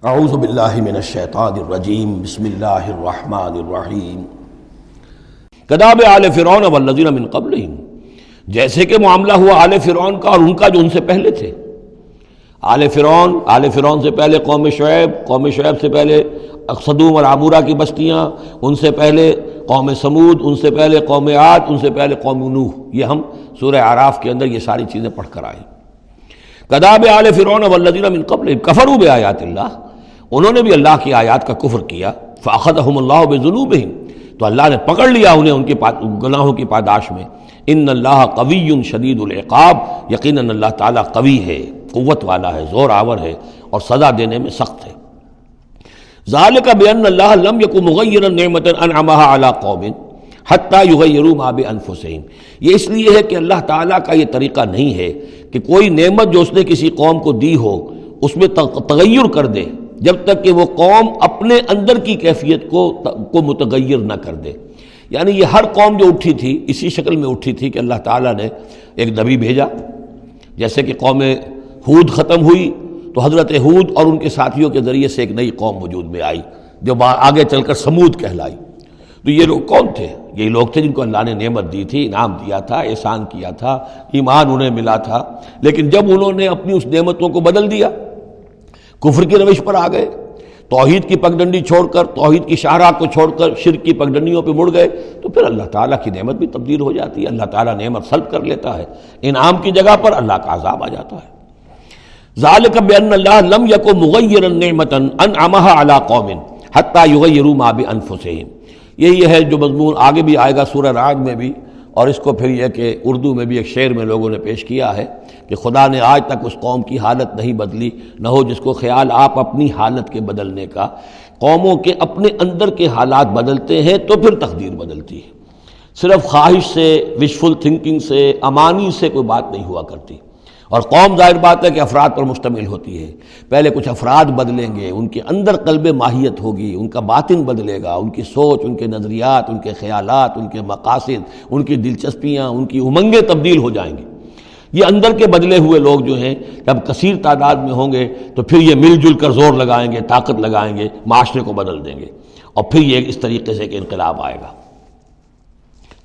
اعوذ باللہ من الشیطان الرجیم بسم اللہ الرحمن الرحیم کداب آل فرعون والذین من قبلہم، جیسے کہ معاملہ ہوا آل فرعون کا اور ان کا جو ان سے پہلے تھے۔ آل فرعون سے پہلے قوم شعیب سے پہلے صدوم اور عمورہ کی بستیاں، ان سے پہلے قوم سمود، ان سے پہلے قوم عاد، ان سے پہلے قوم نوح۔ یہ ہم سورہ اعراف کے اندر یہ ساری چیزیں پڑھ کر آئے۔ کداب آل فرعون والذین من قبلہم کفروا بآیات اللہ، انہوں نے بھی اللہ کی آیات کا کفر کیا۔ فأخذہم اللہ بذنوبہم، تو اللہ نے پکڑ لیا انہیں ان کے گناہوں کی پاداش میں۔ ان اللہ قوی شدید العقاب، یقیناً اللہ تعالیٰ قوی ہے، قوت والا ہے، زور آور ہے اور سزا دینے میں سخت ہے۔ ذالک بأن اللہ لم یکن مغیرا نعمۃ انعمها علی قوم حتی یغیروا ما بانفسہم، یہ اس لیے ہے کہ اللہ تعالیٰ کا یہ طریقہ نہیں ہے کہ کوئی نعمت جو اس نے کسی قوم کو دی ہو اس میں تغیر کر دے جب تک کہ وہ قوم اپنے اندر کی کیفیت کو متغیر نہ کر دے۔ یعنی یہ ہر قوم جو اٹھی تھی اسی شکل میں اٹھی تھی کہ اللہ تعالیٰ نے ایک نبی بھیجا، جیسے کہ قوم ہود ختم ہوئی تو حضرت ہود اور ان کے ساتھیوں کے ذریعے سے ایک نئی قوم وجود میں آئی جو آگے چل کر سمود کہلائی۔ تو یہ لوگ کون تھے؟ یہ لوگ تھے جن کو اللہ نے نعمت دی تھی، انعام دیا تھا، احسان کیا تھا، ایمان انہیں ملا تھا، لیکن جب انہوں نے اپنی اس نعمتوں کو بدل دیا، کفر کی روش پر آ گئے، توحید کی پگڈنڈی چھوڑ کر، توحید کی شاہراہ کو چھوڑ کر شرک کی پگڈنڈیوں پہ مڑ گئے، تو پھر اللہ تعالیٰ کی نعمت بھی تبدیل ہو جاتی ہے، اللہ تعالیٰ نعمت سلب کر لیتا ہے، انعام کی جگہ پر اللہ کا عذاب آ جاتا ہے۔ ذالک بأن اللہ لم یکن مغیرا نعمۃ انعمها علی قوم حتی یغیروا ما بانفسہم، یہی ہے جو مضمون آگے بھی آئے گا سورہ رعد میں بھی، اور اس کو پھر یہ کہ اردو میں بھی ایک شعر میں لوگوں نے پیش کیا ہے کہ خدا نے آج تک اس قوم کی حالت نہیں بدلی، نہ ہو جس کو خیال آپ اپنی حالت کے بدلنے کا۔ قوموں کے اپنے اندر کے حالات بدلتے ہیں تو پھر تقدیر بدلتی ہے، صرف خواہش سے، وشفل تھنکنگ سے، امانی سے کوئی بات نہیں ہوا کرتی۔ اور قوم ظاہر بات ہے کہ افراد پر مشتمل ہوتی ہے، پہلے کچھ افراد بدلیں گے، ان کے اندر قلب ماہیت ہوگی، ان کا باطن بدلے گا، ان کی سوچ، ان کے نظریات، ان کے خیالات، ان کے مقاصد، ان کی دلچسپیاں، ان کی امنگیں تبدیل ہو جائیں گی۔ یہ اندر کے بدلے ہوئے لوگ جو ہیں جب کثیر تعداد میں ہوں گے تو پھر یہ مل جل کر زور لگائیں گے، طاقت لگائیں گے، معاشرے کو بدل دیں گے، اور پھر یہ اس طریقے سے کہ انقلاب آئے گا۔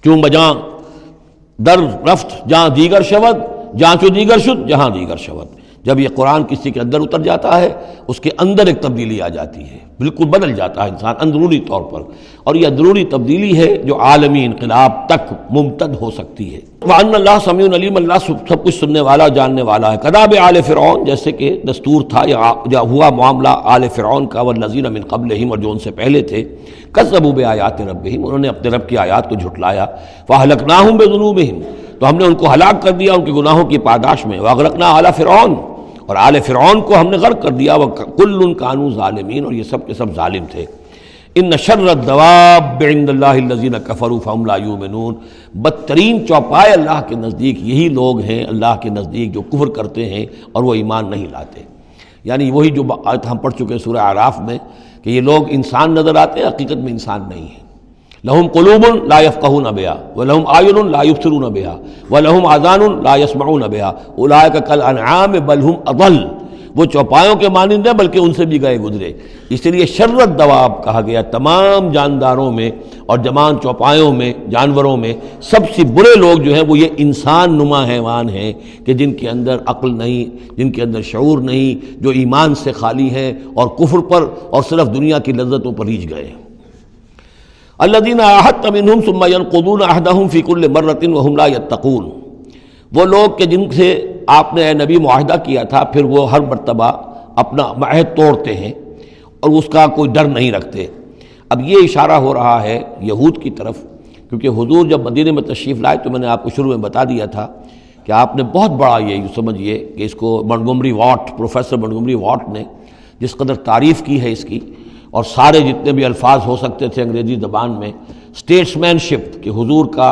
کیوں بجاں در رفت جہاں دیگر شود، جہاں چو دیگر شد جہاں دیگر شود، جب یہ قرآن کسی کے اندر اتر جاتا ہے اس کے اندر ایک تبدیلی آ جاتی ہے، بالکل بدل جاتا ہے انسان اندرونی طور پر، اور یہ اندرونی تبدیلی ہے جو عالمی انقلاب تک ممتد ہو سکتی ہے۔ وَأَنَّ اللَّهَ سَمِيعٌ عَلِيمٌ، اللہ سب کچھ سننے والا جاننے والا ہے۔ کداب آل فرعون، جیسے کہ دستور تھا یا ہوا معاملہ آل فرعون کا، والذین من قبلہم، اور جو ان سے پہلے تھے، کذبوا بآیات ربہم، انہوں نے اپنے رب کی آیات کو جھٹلایا، فأہلکناہم بذنوبہم، تو ہم نے ان کو ہلاک کر دیا ان کے گناہوں کی پاداش میں، واغرقنا آل فرعون، اور آل فرعون کو ہم نے غرق کر دیا، وکل کانوا ظالمین، اور یہ سب کے سب ظالم تھے۔ ان شر الدواب عند اللہ الذین کفروا فہم لا یؤمنون، بدترین چوپائے اللہ کے نزدیک یہی لوگ ہیں اللہ کے نزدیک جو کفر کرتے ہیں اور وہ ایمان نہیں لاتے۔ یعنی وہی جو آیت ہم پڑھ چکے سورہ اعراف میں کہ یہ لوگ انسان نظر آتے ہیں، حقیقت میں انسان نہیں ہیں۔ لہم قلوب لا یفقہون بہا ولہم اعین لا یبصرون بہا ولہم آذان لا یسمعون بہا اولئک کالانعام بل ہم اضل، وہ چوپایوں کے مانند ہیں بلکہ ان سے بھی گئے گزرے۔ اس لیے شر الدواب کہا گیا، تمام جانداروں میں اور جمان چوپایوں میں، جانوروں میں سب سے برے لوگ جو ہیں وہ یہ انسان نما حیوان ہیں کہ جن کے اندر عقل نہیں، جن کے اندر شعور نہیں، جو ایمان سے خالی ہیں اور کفر پر اور صرف دنیا کی لذتوں پر ریجھ گئے ہیں۔ الذین عاہدت منہم ثم ینقضون عہدہم فی کل مرۃ وہم لا یتقون، وہ لوگ کہ جن سے آپ نے اے نبی معاہدہ کیا تھا پھر وہ ہر مرتبہ اپنا عہد توڑتے ہیں اور اس کا کوئی ڈر نہیں رکھتے۔ اب یہ اشارہ ہو رہا ہے یہود کی طرف، کیونکہ حضور جب مدینے میں تشریف لائے تو میں نے آپ کو شروع میں بتا دیا تھا کہ آپ نے بہت بڑا یہ سمجھیے کہ اس کو Montgomery what, professor Montgomery what نے جس قدر تعریف کی ہے اس کی، اور سارے جتنے بھی الفاظ ہو سکتے تھے انگریزی زبان میں، اسٹیٹسمین شپ کہ حضور کا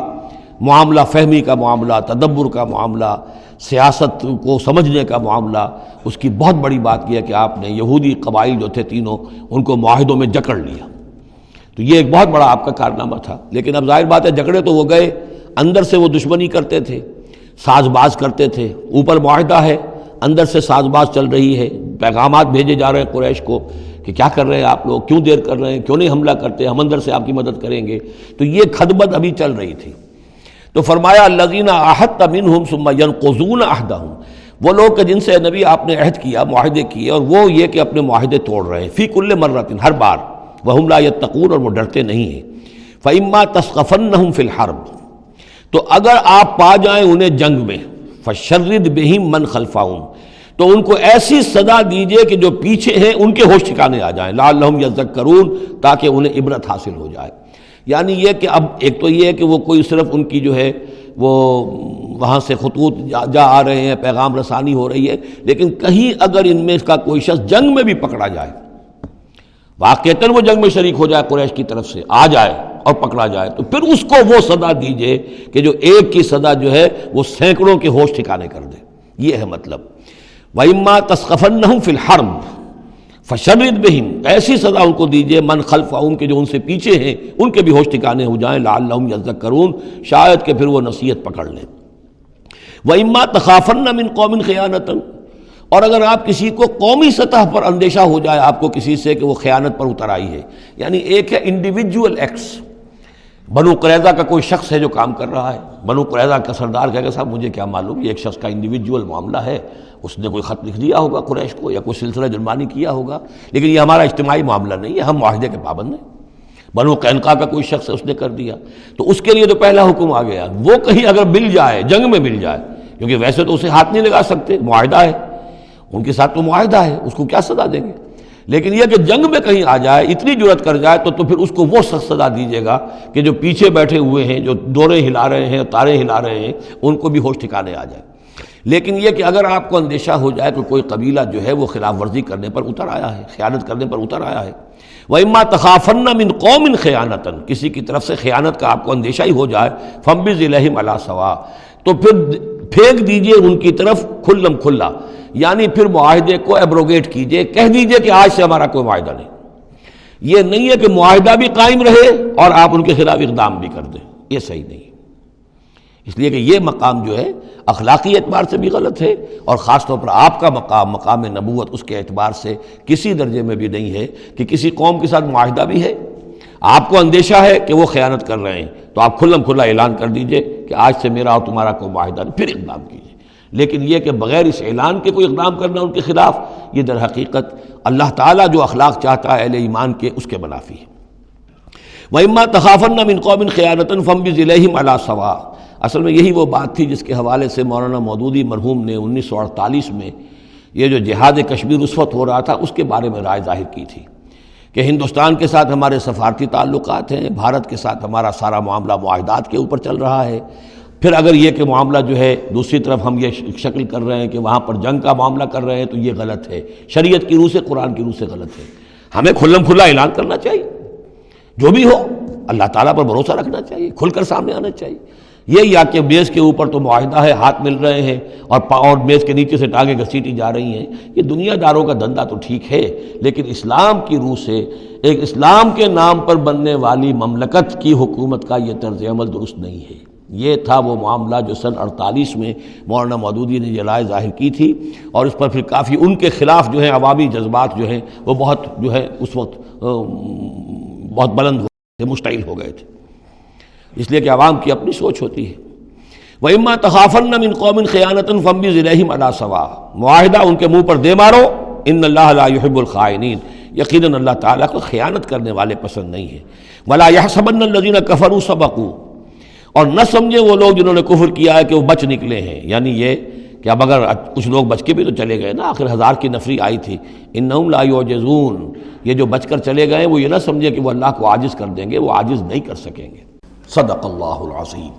معاملہ، فہمی کا معاملہ، تدبر کا معاملہ، سیاست کو سمجھنے کا معاملہ، اس کی بہت بڑی بات یہ ہے کہ آپ نے یہودی قبائل جو تھے تینوں ان کو معاہدوں میں جکڑ لیا۔ تو یہ ایک بہت بڑا آپ کا کارنامہ تھا، لیکن اب ظاہر بات ہے جکڑے تو وہ گئے، اندر سے وہ دشمنی کرتے تھے، ساز باز کرتے تھے، اوپر معاہدہ ہے، اندر سے ساز باز چل رہی ہے، پیغامات بھیجے جا رہے ہیں قریش کو کہ کیا کر رہے ہیں آپ لوگ، کیوں دیر کر رہے ہیں، کیوں نہیں حملہ کرتے، ہم اندر سے آپ کی مدد کریں گے. تو یہ خدمت ابھی چل رہی تھی. تو فرمایا الذین عاہدت منہم ثم ینقضون عہدہم، وہ لوگ کہ جن سے نبی آپ نے عہد کیا، معاہدے کیے، اور وہ یہ کہ اپنے معاہدے توڑ رہے ہیں، فی کل مرۃ، ہر بار، وہم لا یتقون، اور وہ ڈرتے نہیں ہیں. فإما تثقفنہم فی الحرب، تو اگر آپ پا جائیں انہیں جنگ میں، فشرد بہم من خلفہم، تو ان کو ایسی سزا دیجئے کہ جو پیچھے ہیں ان کے ہوش ٹھکانے آ جائیں، لعلہم یذکرون، تاکہ انہیں عبرت حاصل ہو جائے. یعنی یہ کہ اب ایک تو یہ ہے کہ وہ کوئی صرف ان کی جو ہے وہ وہاں سے خطوط جا آ رہے ہیں، پیغام رسانی ہو رہی ہے، لیکن کہیں اگر ان میں اس کا کوئی شخص جنگ میں بھی پکڑا جائے، واقعتاً وہ جنگ میں شریک ہو جائے، قریش کی طرف سے آ جائے اور پکڑا جائے، تو پھر اس کو وہ سزا دیجئے کہ جو ایک کی سزا جو ہے وہ سینکڑوں کے ہوش ٹھکانے کر دے. یہ ہے مطلب. وَإِمَّا تَثْقَفَنَّهُمْ فِي الْحَرْبِ فَشَرِّدْ بِهِمْ، ایسی سزا ان کو دیجئے من خلفہم، کے جو ان سے پیچھے ہیں ان کے بھی ہوش ٹھکانے ہو جائیں، لعلہم یذکرون، شاید کہ پھر وہ نصیحت پکڑ لیں. وَإِمَّا تَخَافَنَّ مِنْ قَوْمٍ خِيَانَةً، اور اگر آپ کسی کو قومی سطح پر اندیشہ ہو جائے آپ کو کسی سے کہ وہ خیانت پر اتر آئی ہے، یعنی ایک ہے انڈیویجول ایکٹس، بنو قریظہ کا کوئی شخص ہے جو کام کر رہا ہے، بنو قریظہ کا سردار کہے گا صاحب مجھے کیا معلوم، یہ ایک شخص کا انڈیویجول معاملہ ہے، اس نے کوئی خط لکھ دیا ہوگا قریش کو یا کوئی سلسلہ جرمانی کیا ہوگا، لیکن یہ ہمارا اجتماعی معاملہ نہیں ہے، ہم معاہدے کے پابند ہیں. بنو قینقاع کا کوئی شخص ہے، اس نے کر دیا، تو اس کے لیے تو پہلا حکم آ گیا. وہ کہیں اگر مل جائے، جنگ میں مل جائے، کیونکہ ویسے تو اسے ہاتھ نہیں لگا سکتے، معاہدہ ہے ان کے ساتھ، تو معاہدہ ہے، اس کو کیا سزا دیں گے، لیکن یہ کہ جنگ میں کہیں آ جائے، اتنی جرأت کر جائے، تو پھر اس کو وہ سخت سزا دیجیے گا کہ جو پیچھے بیٹھے ہوئے ہیں، جو ڈورے ہلا رہے ہیں، تارے ہلا رہے ہیں، ان کو بھی ہوش ٹھکانے آ جائے. لیکن یہ کہ اگر آپ کو اندیشہ ہو جائے کہ کوئی قبیلہ جو ہے وہ خلاف ورزی کرنے پر اتر آیا ہے، خیانت کرنے پر اتر آیا ہے، وَإِمَّا تَخَافَنَّ مِنْ قَوْمٍ خِيَانَةً، کسی کی طرف سے خیانت کا آپ کو اندیشہ ہی ہو جائے، فَانبِذْ إِلَيْهِمْ عَلَىٰ سَوَاءٍ، تو پھر پھینک دیجئے ان کی طرف کھلم کھلا، یعنی پھر معاہدے کو ایبروگیٹ کیجئے، کہہ دیجئے کہ آج سے ہمارا کوئی معاہدہ نہیں. یہ نہیں ہے کہ معاہدہ بھی قائم رہے اور آپ ان کے خلاف اقدام بھی کر دیں، یہ صحیح نہیں. اس لیے کہ یہ مقام جو ہے اخلاقی اعتبار سے بھی غلط ہے، اور خاص طور پر آپ کا مقام، مقام نبوت، اس کے اعتبار سے کسی درجے میں بھی نہیں ہے کہ کسی قوم کے ساتھ معاہدہ بھی ہے، آپ کو اندیشہ ہے کہ وہ خیانت کر رہے ہیں، تو آپ کھلم کھلا اعلان کر دیجئے کہ آج سے میرا اور تمہارا کوئی معاہدہ نہیں، پھر اقدام کیجئے. لیکن یہ کہ بغیر اس اعلان کے کوئی اقدام کرنا ان کے خلاف، یہ در حقیقت اللہ تعالیٰ جو اخلاق چاہتا ہے اہل ایمان کے، اس کے منافی ہے. وَإِمَّا تَخَافَنَّ مِنْ قَوْمٍ خِيَانَةً فَانبِذْ إِلَيْهِمْ عَلَىٰ سَوَاءٍ. اصل میں یہی وہ بات تھی جس کے حوالے سے مولانا مودودی مرحوم نے 1948 میں یہ جو جہاد کشمیر اس وقت ہو رہا تھا اس کے بارے میں رائے ظاہر کی تھی کہ ہندوستان کے ساتھ ہمارے سفارتی تعلقات ہیں، بھارت کے ساتھ ہمارا سارا معاملہ معاہدات کے اوپر چل رہا ہے، پھر اگر یہ کہ معاملہ جو ہے دوسری طرف ہم یہ شکل کر رہے ہیں کہ وہاں پر جنگ کا معاملہ کر رہے ہیں، تو یہ غلط ہے، شریعت کی روح سے، قرآن کی روح سے غلط ہے. ہمیں کھلم کھلا اعلان کرنا چاہیے، جو بھی ہو اللہ تعالیٰ پر بھروسہ رکھنا چاہیے، کھل کر سامنے آنا چاہیے. یہ یا کہ میز کے اوپر تو معاہدہ ہے، ہاتھ مل رہے ہیں اور میز کے نیچے سے ٹانگیں گھسیٹی جا رہی ہیں، یہ دنیا داروں کا دھندا تو ٹھیک ہے، لیکن اسلام کی روح سے ایک اسلام کے نام پر بننے والی مملکت کی حکومت کا یہ طرز عمل درست نہیں ہے. یہ تھا وہ معاملہ جو سن 48 میں مولانا مودودی نے یہ رائے ظاہر کی تھی، اور اس پر پھر کافی ان کے خلاف جو ہے عوامی جذبات جو ہیں وہ بہت جو ہے اس وقت بہت بلند ہو گئے تھے، مشتعل ہو گئے تھے، اس لیے کہ عوام کی اپنی سوچ ہوتی ہے. وَإِمَّا تَخَافَنَّ مِنْ قَوْمٍ خِيَانَةً فَانبِذْ إِلَيْهِمْ عَلَىٰ سَوَاءٍ، معاہدہ ان کے منہ پر دے مارو، ان اللہ لا يحب الخائنین، یقیناً اللہ تعالیٰ کو خیانت کرنے والے پسند نہیں ہیں. وَلَا يَحْسَبَنَّ الَّذِينَ كَفَرُوا سَبَقُوا، اور نہ سمجھے وہ لوگ جنہوں نے کفر کیا ہے کہ وہ بچ نکلے ہیں، یعنی یہ کہ اب اگر کچھ لوگ بچ کے بھی تو چلے گئے نا، آخر 1000 کی نفری آئی تھی. انہم لا یعجزون، یہ جو بچ کر چلے گئے وہ یہ نہ سمجھے کہ وہ اللہ کو عاجز کر دیں گے، وہ عاجز نہیں کر سکیں گے. صدق اللہ العظیم.